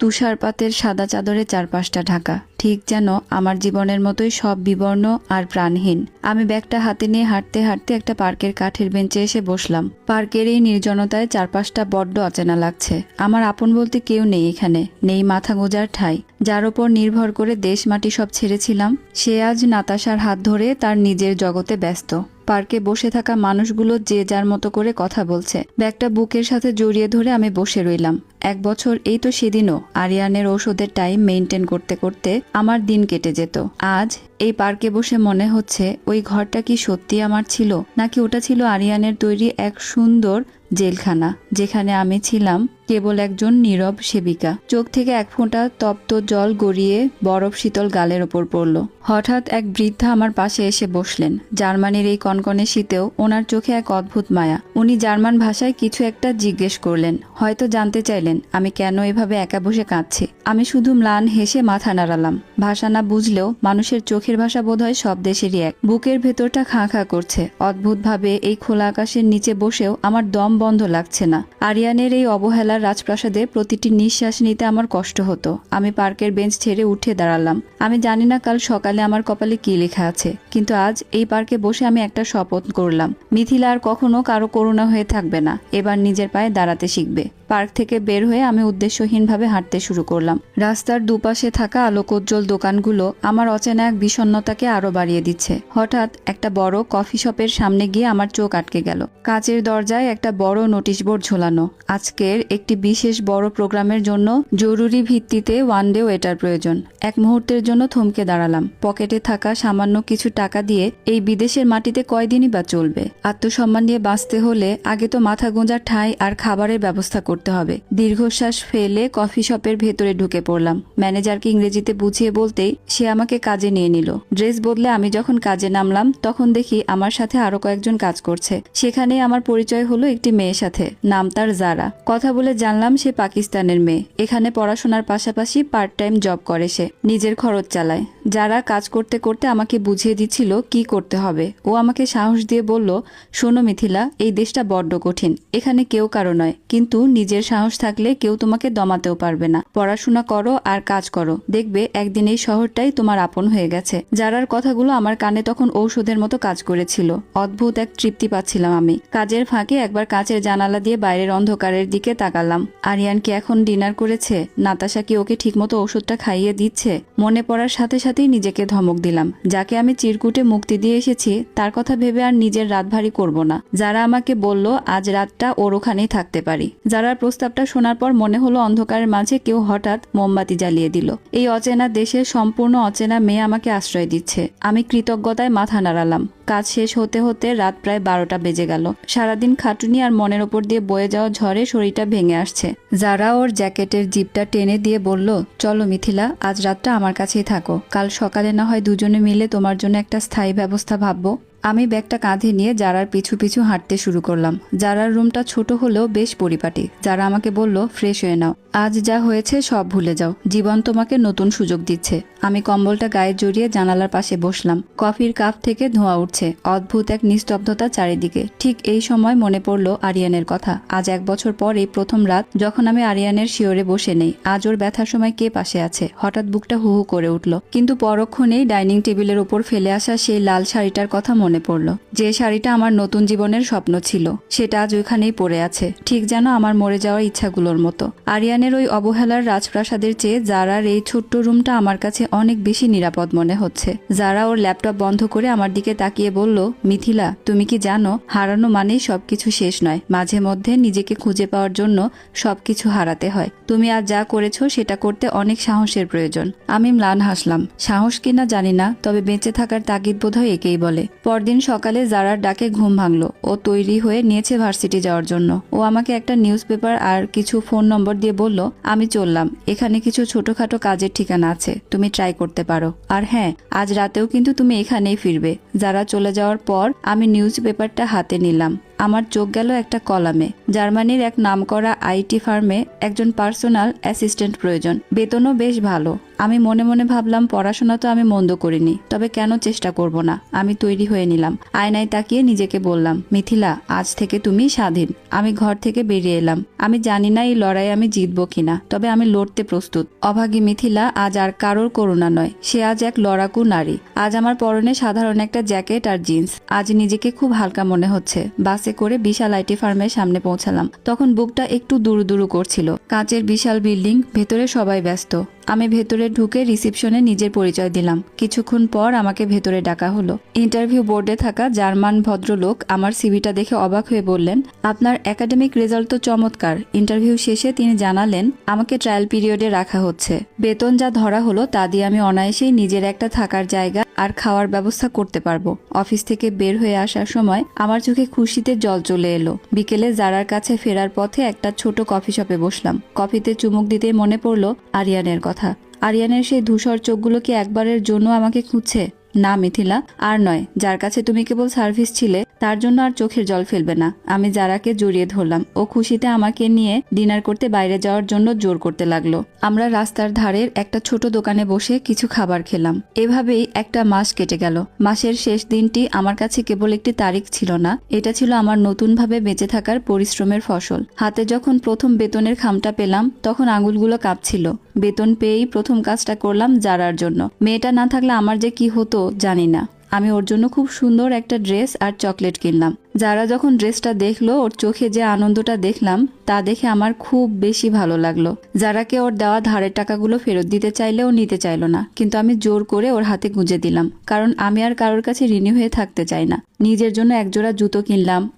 তুষারপাতের সাদা চাদরে চারপাশটা ঢাকা, ঠিক যেন আমার জীবনের মতোই সব বিবর্ণ আর প্রাণহীন। আমি ব্যাগটা হাতে নিয়ে হাঁটতে হাঁটতে একটা পার্কের কাঠের বেঞ্চে এসে বসলাম। পার্কের এই নির্জনতায় চারপাশটা বড্ড অচেনা লাগছে। আমার আপন বলতে কেউ নেই এখানে, নেই মাথা গোঁজার ঠাঁই। যার ওপর নির্ভর করে দেশ মাটি সব ছেড়েছিলাম, সে আজ নাতাশার হাত ধরে তার নিজের জগতে ব্যস্ত। পার্কে বসে থাকা মানুষগুলো যে যার মতো করে কথা বলছে। ব্যাগটা বুকের সাথে জড়িয়ে ধরে আমি বসে রইলাম। 1 বছর, এই তো সেদিনও আরিয়ানের ঔষধের টাইম মেনটেন করতে করতে আমার দিন কেটে যেত। আজ এই পার্কে বসে মনে হচ্ছে ওই ঘরটা কি সত্যি আমার ছিল, নাকি ওটা ছিল আরিয়ানের তৈরি এক সুন্দর জেলখানা, যেখানে আমি ছিলাম কেবল একজন নীরব সেবিকা। চোখ থেকে এক ফোঁটা তপ্ত জল গড়িয়ে বরফ শীতল গালের ওপর পড়ল। হঠাৎ এক বৃদ্ধা আমার পাশে এসে বসলেন। জার্মানির এই কনকনে শীতেও ওনার চোখে এক অদ্ভুত মায়া। উনি জার্মান ভাষায় কিছু একটা জিজ্ঞেস করলেন, হয়তো জানতে চাইলেন আমি কেন এভাবে একা বসে কাঁদছি। আমি শুধু ম্লান হেসে মাথা নাড়ালাম। ভাষা না বুঝলেও মানুষের চোখের ভাষা বোধহয় সব দেশেরই এক। বুকের ভেতরটা খাঁ খাঁ করছে। অদ্ভুতভাবে এই খোলা আকাশের নিচে বসেও আমার দম বন্ধ লাগছে না। আরিয়ানের এই অবহেলার রাজপ্রাসাদে প্রতিটি নিঃশ্বাস নিতে আমার কষ্ট হতো। আমি পার্কের বেঞ্চ ছেড়ে উঠে দাঁড়ালাম। আমি জানি না কাল সকালে আমার কপালে কি লেখা আছে, কিন্তু আজ এই পার্কে বসে আমি একটা শপথ করলাম। মিথিলা আর কখনো কারো করুণা হয়ে থাকবে না, এবার নিজের পায়ে দাঁড়াতে শিখবে। পার্ক থেকে বের হয়ে আমি উদ্দেশ্যহীনভাবে হাঁটতে শুরু করলাম। রাস্তার দুপাশে থাকা আলোকোজ্জ্বল দোকানগুলো আমার অচেনা এক বিষণ্ণতাকে আরো বাড়িয়ে দিচ্ছে। হঠাৎ একটা বড় কফি শপের সামনে গিয়ে আমার চোখ আটকে গেল। কাচের দরজায় একটা বড় নোটিশ বোর্ড ঝোলানো। আজকের একটি বিশেষ বড় প্রোগ্রামের জন্য জরুরি ভিত্তিতে ওয়ান ডে ওয়েটার প্রয়োজন। এক মুহূর্তের জন্য থমকে দাঁড়ালাম। পকেটে থাকা সামান্য কিছু টাকা দিয়ে এই বিদেশের মাটিতে কয়দিনই বা চলবে? আত্মসম্মান নিয়ে বাঁচতে হলে আগে তো মাথা গোঁজার ঠাঁই আর খাবারের ব্যবস্থা করতে হবে। দীর্ঘশ্বাস ফেলে কফি শপের ভেতরে ঢুকে পড়লাম। ম্যানেজারকে ইংরেজিতে বুঝিয়ে বলতেই সে আমাকে কাজে নিয়ে নিল। ড্রেস বদলে আমি যখন কাজে নামলাম তখন দেখি আমার সাথে আরো কয়েকজন কাজ করছে। সেখানে আমার পরিচয় হলো একটি মেয়ের সাথে, নাম তার জারা। কথা বলে জানলাম সে পাকিস্তানের মেয়ে। এখানে পড়াশোনার পাশাপাশি পার্ট টাইম জব করে, সে নিজের খরচ চালায়। যারা কাজ করতে করতে আমাকে বুঝিয়ে দিচ্ছিল কি করতে হবে। ও আমাকে সাহস দিয়ে বলল, শোনো মিথিলা, এই দেশটা বড্ড কঠিন। এখানে কেউ কারো নয়, কিন্তু নিজের সাহস থাকলে কেউ তোমাকে দমাতেও পারবে না। পড়াশোনা করো আর কাজ করো, দেখবে একদিন এই শহরটাই তোমার আপন হয়ে গেছে। যারার কথাগুলো আমার কানে তখন ঔষধের মতো কাজ করেছিল। অদ্ভুত এক তৃপ্তি পাচ্ছিলাম আমি। কাজের ফাঁকে একবার কাঁচের জানালা দিয়ে বাইরের অন্ধকারের দিকে তাকালাম। আরিয়ান কি এখন ডিনার করেছে? নাতাশা কি ওকে ঠিকমতো ওষুধটা খাইয়ে দিচ্ছে? মনে পড়ার সাথে সাথেই নিজেকে ধমক দিলাম। যাকে আমি চিরকুটে মুক্তি দিয়ে এসেছি তার কথা ভেবে আর নিজের রাত ভারী করব না। যারা আমাকে বলল আজ রাতটা ওর ওখানেই থাকতে পারি। যারার প্রস্তাবটা শোনার পর মনে হলো অন্ধকারের মাঝে কেউ হঠাৎ মোমবাতি জ্বালিয়ে দিল। এই অচেনা দেশের সম্পূর্ণ অচেনা মেয়ে আমাকে আশ্রয় দিচ্ছে। আমি কৃতজ্ঞতায় মাথা নাড়ালাম। কাজ শেষ হতে হতে রাত প্রায় 12টা বেজে গেল। সারাদিন খাটুনি আর মনের ওপর দিয়ে বয়ে যাওয়া ঝড়ে শরীরটা ভেঙে আসছে। যারা ওর জ্যাকেটের জিপটা টেনে দিয়ে বলল, চলো মিথিলা, আজ রাতটা আমার কাছেই থাকো, কাল সকালে না হয় দুজনে মিলে তোমার জন্য একটা স্থায়ী ব্যবস্থা ভাববো। আমি ব্যাগটা কাঁধে নিয়ে যারার পিছু পিছু হাঁটতে শুরু করলাম। যারার রুমটা ছোট হলেও বেশ পরিপাটি। যারা আমাকে বলল, ফ্রেশ হয়ে নাও, আজ যা হয়েছে সব ভুলে যাও, জীবন তোমাকে নতুন সুযোগ দিচ্ছে। আমি কম্বলটা গায়ে জড়িয়ে জানালার পাশে বসলাম। কফির কাপ থেকে ধোঁয়া উঠছে। অদ্ভুত এক নিস্তব্ধতা চারিদিকে। ঠিক এই সময় মনে পড়লো আরিয়ানের কথা। আজ 1 বছর পর এই প্রথম রাত যখন আমি আরিয়ানের শিওরে বসে নেই। আজ ওর ব্যথার সময় কে পাশে আছে? হঠাৎ বুকটা হু হু করে উঠল। কিন্তু পরক্ষণেই ডাইনিং টেবিলের উপর ফেলে আসা সেই লাল শাড়িটার কথা মনে পড়ল। যে শাড়িটা আমার নতুন জীবনের স্বপ্ন ছিল, সেটা আজ ওইখানেই পড়ে আছে, ঠিক যেন আমার মরে যাওয়ার ইচ্ছাগুলোর মতো। আরিয়ানের ওই অবহেলার রাজপ্রাসাদের চেয়ে জারার এই ছোট্ট রুমটা আমার কাছে অনেক বেশি নিরাপদ মনে হচ্ছে। যারা ওর ল্যাপটপ বন্ধ করে আমার দিকে তাকিয়ে বলল, মিথিলা, তুমি কি জানো, হারানো মানেই সবকিছু শেষ নয়। মাঝে মধ্যে নিজেকে খুঁজে পাওয়ার জন্য সবকিছু হারাতে হয়। তুমি আজ যা করেছো সেটা করতে অনেক সাহসের প্রয়োজন। আমি ম্লান হাসলাম। সাহস কিনা জানি না, তবে বেঁচে থাকার তাগিদ বোধহয় একেই বলে। পরদিন সকালে জারার ডাকে ঘুম ভাঙলো। ও তৈরি হয়ে নিয়েছে ভার্সিটি যাওয়ার জন্য। ও আমাকে একটা নিউজ পেপার আর কিছু ফোন নম্বর দিয়ে বলল, আমি চললাম, এখানে কিছু ছোটখাটো কাজের ঠিকানা আছে, তুমি ট্রাই করতে পারো। আর হ্যাঁ, আজ রাতেও কিন্তু তুমি এখানেই ফিরবে। যারা চলে যাওয়ার পর আমি নিউজ পেপারটা হাতে নিলাম। আমার চোখ গেল একটা কলামে। জার্মানির এক নামকরা আইটি ফার্মে একজন পার্সোনাল অ্যাসিস্ট্যান্ট প্রয়োজন, বেতনও বেশ ভালো। আমি মনে মনে ভাবলাম পড়াশোনা তো আমি মন্দ করিনি, তবে কেন চেষ্টা করব না। আমি তৈরি হয়ে নিলাম। আয়নায় তাকিয়ে নিজেকে বললাম, মিথিলা, আজ থেকে তুমি স্বাধীন। আমি ঘর থেকে বেরিয়ে এলাম। আমি জানি না এই লড়াই আমি জিতবো কিনা, তবে আমি লড়তে প্রস্তুত। অভাগী মিথিলা আজ আর কারোর করুণা নয়, সে আজ এক লড়াকু নারী। আজ আমার পরনে সাধারণ একটা জ্যাকেট আর জিন্স। আজ নিজেকে খুব হালকা মনে হচ্ছে। বাসে করে বিশাল আইটি ফার্মের সামনে পৌঁছালাম। তখন বুকটা একটু দুরু দুরু করছিল। কাঁচের বিশাল বিল্ডিং, ভেতরে সবাই ব্যস্ত। আমি ভেতরে ঢুকে রিসিপশনে নিজের পরিচয় দিলাম। কিছুক্ষণ পর আমাকে ভেতরে ডাকা হলো। ইন্টারভিউ বোর্ডে থাকা জার্মান ভদ্রলোক আমার সিভিটা দেখে অবাক হয়ে বললেন, আপনার একাডেমিক রেজাল্ট তো চমৎকার। ইন্টারভিউ শেষে তিনি জানালেন আমাকে ট্রায়াল পিরিয়ডে রাখা হচ্ছে। বেতন যা ধরা হলো তা দিয়ে আমি অনায়াসেই নিজের একটা থাকার জায়গা আর খাওয়ার ব্যবস্থা করতে পারবো। অফিস থেকে বের হয়ে আসার সময় আমার চোখে খুশিতে জল চলে এলো। বিকেলে জারার কাছে ফেরার পথে একটা ছোট কফি শপে বসলাম। কফিতে চুমুক দিতেই মনে পড়লো আরিয়ানের কথা। আরিয়ানের সেই ধূসর চোখগুলো কি একবারের জন্য আমাকে খুঁজছে? না মিথিলা, আর নয়। যার কাছে তুমি কেবল সার্ভিস ছিলে তার জন্য আর চোখের জল ফেলবে না। আমি জারাকে জড়িয়ে ধরলাম। ও খুশিতে আমাকে নিয়ে ডিনার করতে বাইরে যাওয়ার জন্য জোর করতে লাগলো। আমরা রাস্তার ধারের একটা ছোট দোকানে বসে কিছু খাবার খেলাম। এভাবেই একটা মাস কেটে গেল। মাসের শেষ দিনটি আমার কাছে কেবল একটি তারিখ ছিল না, এটা ছিল আমার নতুনভাবে বেঁচে থাকার পরিশ্রমের ফসল। হাতে যখন প্রথম বেতনের খামটা পেলাম তখন আঙুলগুলো কাঁপছিল। বেতন পেয়েই প্রথম কাজটা করলাম জারার জন্য। মেয়েটা না থাকলে আমার যে কি হতো জানি না। আমি ওর জন্য খুব সুন্দর একটা ড্রেস আর চকলেট কিনলাম। যারা যখন ড্রেসটা দেখলো, ওর চোখে যে আনন্দটা দেখলাম তা দেখে আমার খুব বেশি ভালো লাগলো। যারাকে ওর দেওয়া ধারের টাকাগুলো ফেরত দিতে চাইলেও নিতে চাইলো না, কিন্তু আমি জোর করে ওর হাতে গুঁজে দিলাম, কারণ আমি আর কারোর কাছে ঋণী হয়ে থাকতে চাই না। নিজের জন্য একজোড়া জুতো কিনলাম।